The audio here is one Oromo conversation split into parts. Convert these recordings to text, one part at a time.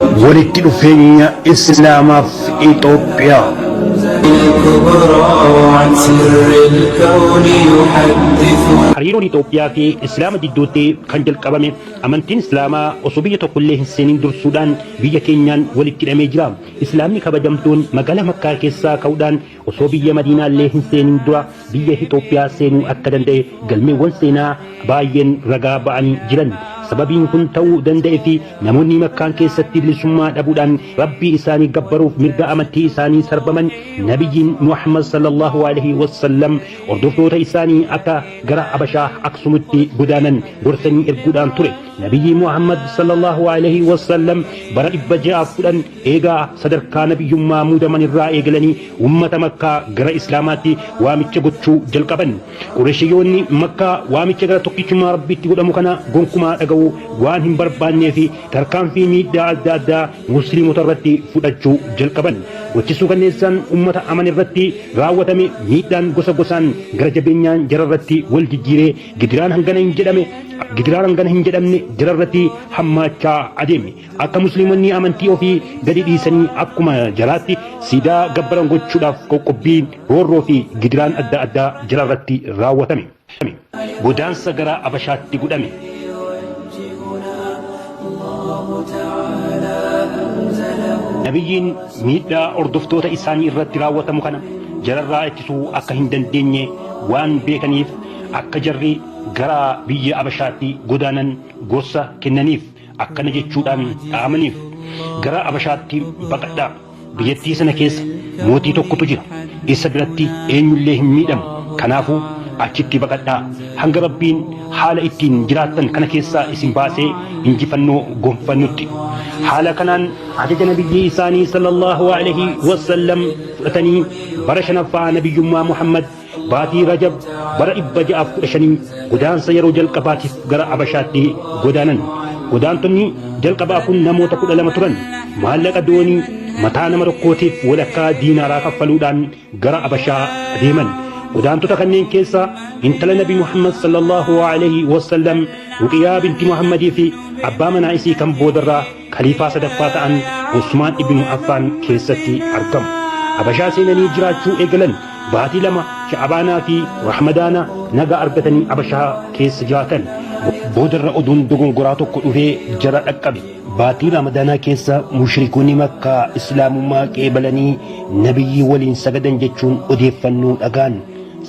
walitti dhufeenya Islaamaaf Itoophiyaa. Hariiroon Itoophiyaa fi Islaama gidduutti kan jalqabame amantiin Islaamaa osoo biyya tokkollee hin seenin dursuudhaan biyya keenyaan walitti hidhamee jira. Islaamni kabajamtuun magaalaa Makkaa keessaa ka'uudhaan osoo biyya Madiinaallee hin seenin dura biyya Itoophiyaa seenuu akka danda'e galmeewwan seenaa baay'een ragaa ba'anii jiran. Sababiin kun ta'uu danda'e fi namoonni Makkaan keessatti bilisummaa dhabuudhaan rabbii isaanii gabbaruuf mirga amantii isaanii sarbaman nabiyyiin Muhammad sallallahu alaihi wasallam hordoftoota isaanii akka gara Habashaa Aksumitti godaanan gorsanii erguudhaan ture. Nabiyyi Muhammad sallallahu alaihi wasallam bara 610 eegaa sadarkaa nabiyyummaa muudaman irraa eegalanii ummata Makkaa gara Islaamaatti waamicha gochuu jalqaban. Qurayshiyyoonni Makkaa waamicha gara tokkichummaa rabbiitti godhamu kana gonkumaa dhaga'u waan hin barbaannee fi tarkaanfii miidhaa adda addaa musliimota irratti fudhachuu jalqaban. Gochisuu kanneessaan ummata aman irratti raawwatame miidhaan gosa gosaan gara jabeenyaan jara irratti wal jijjiiree gidiraan hangana hin jedhamne jara irratti hammaachaa adeeme. Akka musliimonni amantii ofii gadi dhiisanii akkuma jaraatti siidaa gabbaran gochuudhaaf qoqqobbiin roorroo fi gidiraan adda addaa jara irratti raawwatame. Godaansa gara Habashaatti godhame. Nabiyyiin miidhaa hordoftoota isaanii irratti raawwatamu kana jararraa ittisuu akka hin dandeenye waan beekaniif akka jarri gara biyya Habashaatti godaanan gorsa kennaniif akkana jechuudhaan dhaamaniif. Gara Habashaatti baqadhaa, biyyattii sana keessa mootii tokkotu jira, isa biratti eenyullee hin miidhamu, kanaafuu achitti baqadhaa hanga rabbiin haala ittiin jiraattan kana keessaa isin baasee injifannoo gonfannutti. Haala kanaan ajaja nabiyyi isaanii sallallahu alaihi wasallam fudhatanii bara 5ffaa nabiyyummaa Muhammad baatii Rajab bara 615 godaansa yeroo jalqabaatiif gara Habashaatti godaanan. Godaantonni jalqabaa kun namoota 12 turan. Maallaqa doonii mataa nama tokkootiif walakkaa diinaaraa kaffaluudhaan gara Habashaa adeeman. Godaantota kanneen keessa intala Nabi Muhammad sallallahu alaihi wasallam Ruqiyaa binti Muhammadii fi abbaa manaa isii kan boodarraa khaliifaa sadaffaa ta'an Usmaan ibn Affaan keessatti argamu. Habashaa seenanii jiraachuu eegalan baatii 2 Sha'abaanaa fi Ramadaana naga argatanii Habashaa keessa jiraatan. Boodarra oduun dogongoraa tokko dhufee jara dhaqqabe. Baatii Ramadaanaa keessa mushrikoonni Makkaa islaamummaa qeebalanii nabiyyi waliin sagadan jechuun odeeffannoo dhagaan.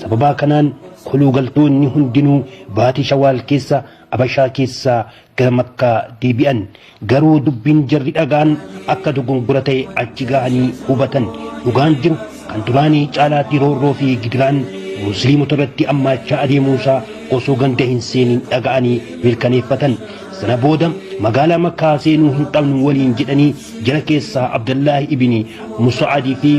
Sababa kanaan koluu galtoonni hundinuu baatii Shawaal keessa Habashaa keessaa gara Makkaa deebi'an. Garuu dubbiin jarri dhagaan akka dogongora ta'e achi ga'anii hubatan. Dhugaan jiru kan duraanii caalaatti roorroo fi gidiraan musliimota irratti ammaachaa adeemuusaa osoo ganda hin seenin dhaga'anii mirkaneeffatan. Sana booda magaalaa Makkaa seenuu hin qabnu waliin jedhanii jara keessaa Abdullaahi ibni Musa'adii fi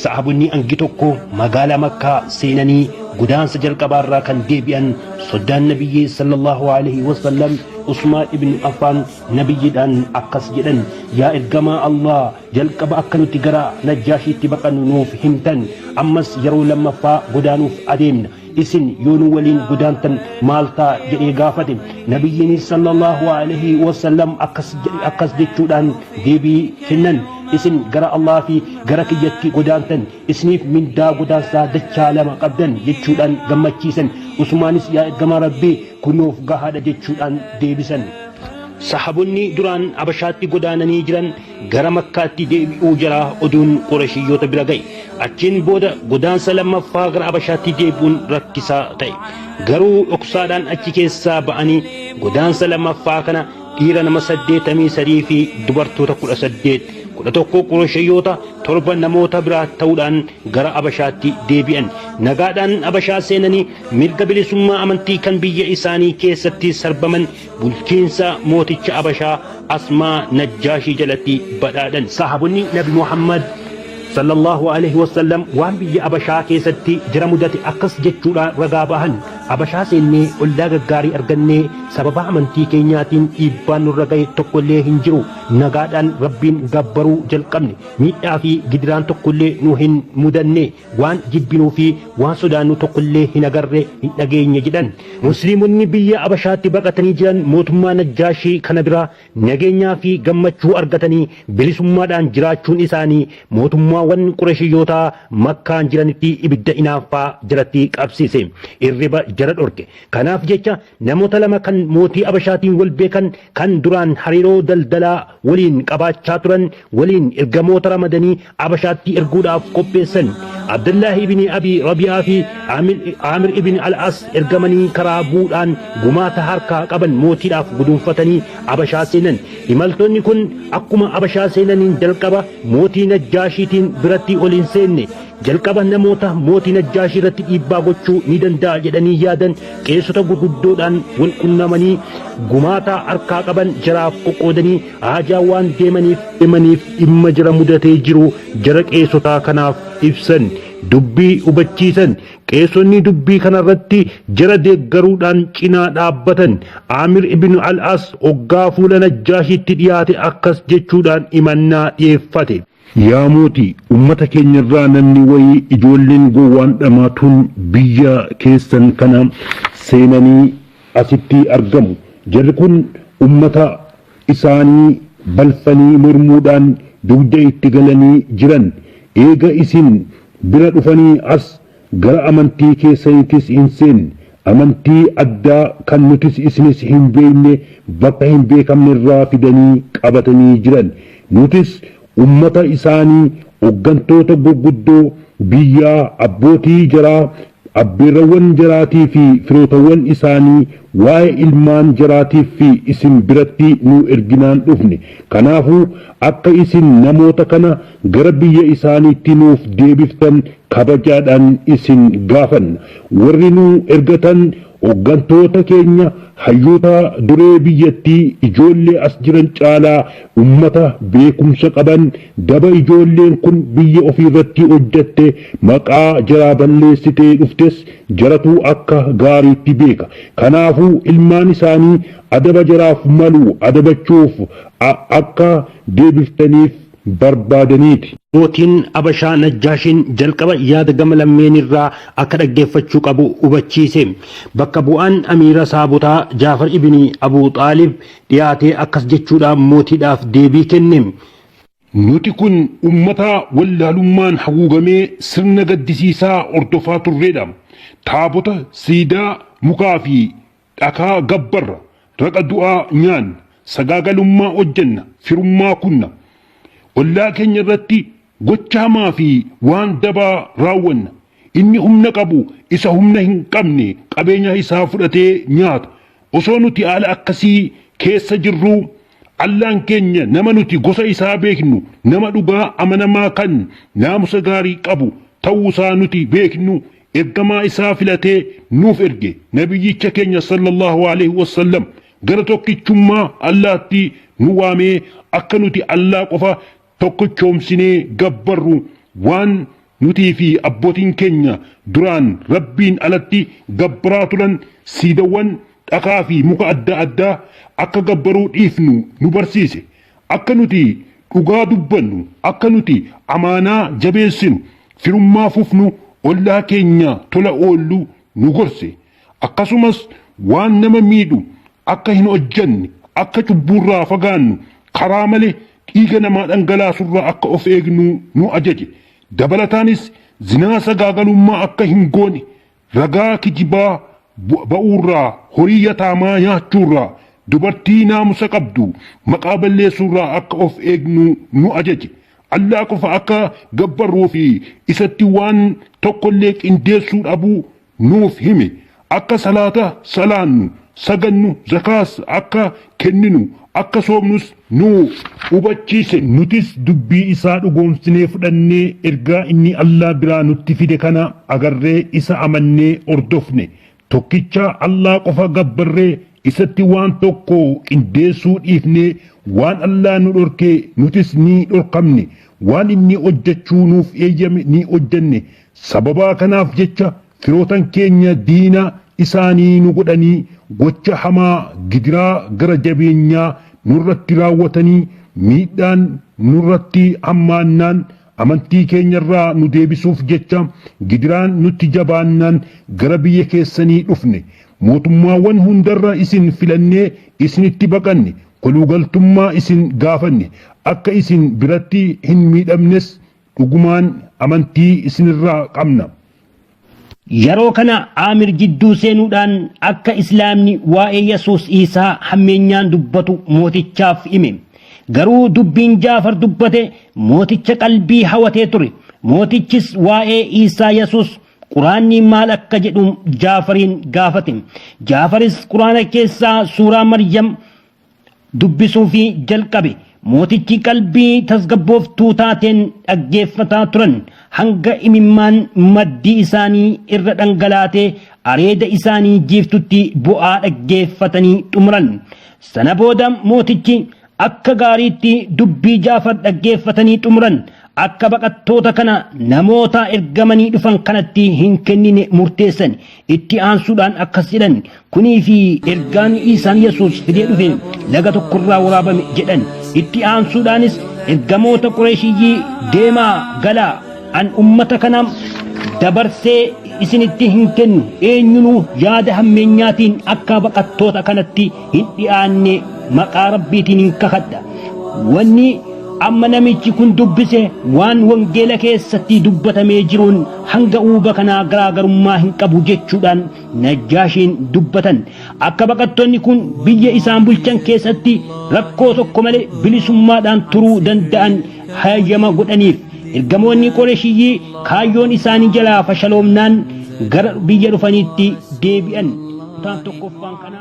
sahabonni angi tokko magaalaa Makkaa seenanii godaansa jalqabaarraa kan deebi'an. Soddaan nabiyyi sallallahu alaihi wasallam Usmaan ibn Affaan nabiyyiidhaan akkas jedhan: yaa ergamaa Allah, jalqaba akka nuti gara Najjaashiitti baqannu nuuf himtan, ammas yeroo lammaffaa godaanuuf adeemna. Isin yoo nu waliin godaantan maal ta'a jedhee gaafate. Nabiyyiin sallallahu alaihi wasallam akkas jechuudhaan deebii kennan: isin gara Allah fi gara kiyyatti godaantan, isiniif mindaa godaansaa dachaa 2 qabdan jechuudhaan gammachiisan. Usmaanis yaa ergamaa Rabbii kunuuf gahaadha jechuudhaan deebisan. Sahabonni duraan Habashaatti godaananii jiran gara Makkaatti deebi'uu jara oduun Qurayshiyyoota bira ga'e. Achiin booda godaansa lammaffaa gara Habashaatti deebi'uun rakkisaa ta'e. Garuu dhoksaadhaan achi keessaa ba'anii godaansa lammaffaa kana dhiira nama 83 fi dubartoota 18 Qurayshiyyoota 7 namoota biraa ta'uudhaan gara Habashaatti deebi'an. Nagaadhaan Habashaa seenanii mirga bilisummaa amantii kan biyya isaanii keessatti sarbaman bulchiinsa mooticha Habashaa Asmaa Najjaashii jalatti badhaadhan. Sahabonni Nabi Muhammad sallallahu alaihi wasallam waan biyya abashaa keessatti jira mudate akkas jechuudhaan ragaa bahan abashaa seennee ollaa gaggaarii argannee sababa amantii keenyaatiin dhiibbaan nurra ga'e tokkollee hin jiru nagaadhaan rabbiin gabbaruu jalqabne miidhaa fi gidiraan tokkollee nu hin mudanne waan jibbinuu fi waan sodaannu tokkollee hin agarre hin dhageenye jedhan musliimonni biyya abashaatti baqatanii jiran mootummaa najjaashii kana bira nageenyaa fi gammachuu argatanii bilisummaadhaan jiraachuun isaanii mootummaawwan qureshiyyoota makkaan jiranitti ibidda inaaffaa jalatti qabsiise irriba jara dhorke kanaaf jecha namoota lama kan mootii abashaatiin wal beekan kan duraan hariiroo daldalaa waliin qabaachaa turan waliin ergamoota ramadanii abashaatti erguudhaaf qopheessan abdullaahi ibni abi rabi'aa fi aamir ibni al-as ergamanii karaa buudhaan gumaata harkaa qaban mootiidhaaf gudunfatanii abashaa seenan imaltoonni kun akkuma abashaa seenaniin jalqaba mootii najjaashiitiin biratti ol hin seenne jalqaba namoota mootii najjaashii irratti dhiibbaa gochuu ni danda'a jedhanii yaadan qeessota gurguddoodhaan wal qunnamanii gumaata harkaa qaban jaraaf qoqqoodanii haajaa waan deemaniif dhimma jara mudatee jiru jara qeessotaa kanaaf ibsan dubbii hubachiisan qeessonni dubbii kanarratti jara deeggaruudhaan cinaa dhaabbatan aamir ibn al-as hoggaa fuula najjaashiitti dhiyaate akkas jechuudhaan imannaa dhiyeeffate. Yaa mootii ummata keenya irraa namni wayii ijoolleen gowwaan dhamaatuun biyya keessan kana seenanii asitti argamu jarri kun ummata isaanii balfanii mormuudhaan dugda itti galanii jiran eega isin bira dhufanii as gara amantii keessaniitis hin seenne amantii addaa kan nutis isinis hin beekne bakka hin beekamne irraa fidanii qabatanii jiran nutis ummata isaanii hoggantoota gurguddoo biyyaa abbootii jaraa abbeerrawwan jaraatii fi firootawwan isaanii waa'ee ilmaan jaraatiif fi isin biratti nu erginaan dhufne kanaafuu akka isin namoota kana gara biyya isaaniitti nuuf deebiftan kabajaadhaan isin gaafanna warri nu ergatan hoggantoota keenya hayyoota duree biyyattii ijoollee as jiran caalaa ummata beekumsa qaban daba ijoolleen kun biyya ofiirratti hojjatte maqaa jaraa balleessitee dhuftes jaratu akka gaariitti beeka kanaafuu ilmaan isaanii adaba jaraaf malu adabachuuf akka deebiftaniif barbaadaniiti. Mootiin abashaa najjaashiin jalqaba yaada gama lammeen irraa akka dhaggeeffachuu qabu hubachiise bakka bu'aan amiira saabotaa jaafar ibni abuu xaalib dhiyaatee akkas jechuudhaan mootiidhaaf deebii kenne. Nuti kun ummata wallaalummaan haguugamee sirna gaddisiisaa ordofaa turreedha. Taabota siidaa mukaa fi dhakaa gabbarra raqa du'aa nyaan sagaagalummaa hojjenna firummaa kunna. Ollaa keenya irratti gocha hamaa fi waan dabaa raawwanna inni humna qabu isa humna hin qabne qabeenya isaa fudhatee nyaata osoo nuti haala akkasii keessa jirru allaan keenya nama nuti gosa isaa beeknu nama dhugaa amanamaa kan naamusa gaarii qabu ta'uusaa nuti beeknu ergamaa isaa filatee nuuf erge nabiyyicha keenya sallallahu alaihi wasallam gara tokkichummaa allaatti nu waamee akka nuti allaa qofa tokkichoomsinee gabbarru waan nutii fi abbootiin keenya duraan rabbiin alatti gabbaraa turan siidawwan dhakaa fi muka adda addaa akka gabbaruu dhiifnu nu barsiise akka nuti dhugaa dubbannu akka nuti amaanaa jabeessinu firummaa fufnu ollaa keenya tola oollu nu gorse akkasumas waan nama miidhu akka hin hojjanne akka cubburraa fagaannu karaa malee dhiiga namaa dhangalaasurraa akka of eegnu nu ajaje dabalataanis zinaa sagaagalummaa akka hin goone ragaa kijibaa ba'uurraa horii yataamaa nyaachuurraa dubartii naamusa qabdu maqaa balleessuurraa akka of eegnu nu ajaje allaa qofa akka gabbarruu fi isatti waan tokkollee qindeessuu dhabuu nuuf hime akka salaata salaannu sagannu zakaas akka kenninu akka soomnus nu hubachiise nutis dubbii isaa dhugoomsinee fudhannee ergaa inni Allah biraa nutti fide kana agarree isa amannee ordofne tokkicha Allah qofa gabbarree isatti waan tokko qindeessuu dhiifnee waan Allah nu dhorkee nutis ni dhorkamne waan inni hojjechuu nuuf eeyyame ni hojjenne. Sababaa kanaaf jecha firootan keenya diina isaanii nu godhanii gocha hamaa gidiraa gara jabeenyaa nurratti raawwatanii miidhaan nurratti hammaannaan amantii keenyarraa nu deebisuuf jecha gidiraan nutti jabaannaan gara biyya keessanii dhufne. Mootummaawwan hundarra isin filannee isinitti baqanne. Kolugaltummaa isin gaafanne akka isin biratti hin miidhamnes dhugumaan amantii isinirraa qabna. Yeroo kana Aamir jidduu seenuudhaan akka Islaamni waa'ee Yesuus Iisaa hammeenyaan dubbatu mootichaaf hime. Garuu dubbiin Jaafar dubbate mooticha qalbii hawatee ture. Mootichis waa'ee Iisaa Yesuus Quraanni maal akka jedhu Jaafariin gaafate. Jaafaris Quraana keessaa suuraa Maryam dubbisuu fi jalqabe. Mootichi qalbii tasgabbooftuu taateen dhaggeeffataa turan hanga imimmaan maddii isaanii irra dhangalaatee areeda isaanii jiiftutti bu'aa dhaggeeffatanii xumuran. Sana booda mootichi akka gaariitti dubbii Jaafar dhaggeeffatanii xumuran. Akka baqattoota kana namoota ergamanii dhufan kanatti hin kennine murteessan. Itti aansuudhaan akkas jedhan, kunii fi ergaan isaan Yesuus fidee dhufe laga tokkorraa waraabame jedhan. Itti aansuudhaanis ergamoota Qureeshiyyii deemaa galaa an ummata kana dabarsee isinitti hin kennu, eenyunuu yaada hammeenyaatiin akka baqattoota kanatti hin dhiyaanne maqaa Rabbiitiin hin kakadha. Wanni amma namichi kun dubbise waan wangeela keessatti dubbatamee jiruun hanga uuba kanaa garaagarummaa hin qabu jechuudhaan Najjaashiin dubbatan. Akka baqattoonni kun biyya isaan bulchan keessatti rakkoo tokko malee bilisummaadhaan turuu danda'an hayyama godhaniif ergamoonni Qureeshiyyii kaayyoon isaanii jalaa fashaloomnaan gara biyya dhufaniitti deebi'an. Kutaan tokkoffaan kana